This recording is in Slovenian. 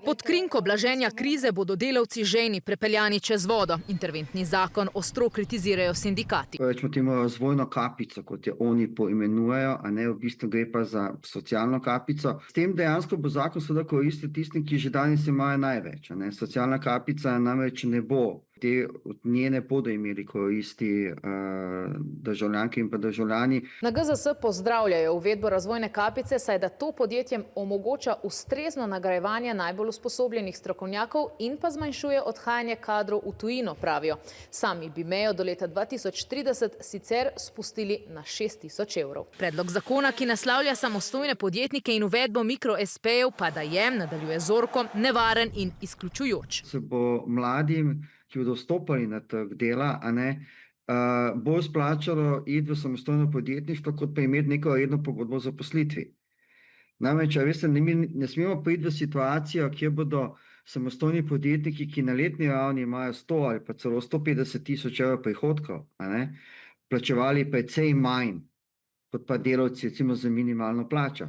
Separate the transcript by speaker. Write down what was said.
Speaker 1: Pod krinko blaženja krize bodo delavci žejni prepeljani čez vodo. Interventni zakon ostro kritizirajo sindikati.
Speaker 2: Rečemo temu razvojno kapico, kot jo oni poimenujejo, a ne v bistvu gre pa za socialno kapico. S tem dejansko bo zakon seveda koristil tistim, ki že danes imajo največ. Socialna kapica namreč ne bo. Od nje ne bodo imeli koristi državljanke in pa državljani.
Speaker 3: Na GZS pozdravljajo uvedbo razvojne kapice, saj da to podjetjem omogoča ustrezno nagrajevanje najbolj usposobljenih strokovnjakov in pa zmanjšuje odhajanje kadrov v tujino, pravijo. Sami bi mejo do leta 2030 sicer spustili na 6.000 evrov.
Speaker 1: Predlog zakona, ki naslavlja samostojne podjetnike in uvedbo mikro-SP-jev, pa da je, nadaljuje Zorko, nevaren in izključujoč.
Speaker 2: Se bo mladim, ki bodo vstopali na trg dela, bolj splačalo iti v samostojno podjetništvo, kot pa imeti neko redno pogodbo o zaposlitvi. Namreč, veste, ne smemo priti v situacijo, kjer bodo samostojni podjetniki, ki na letni ravni imajo 100 ali pa celo 150 tisoč evrov prihodkov, plačevali precej manj, kot pa delavci, recimo, za minimalno plačo.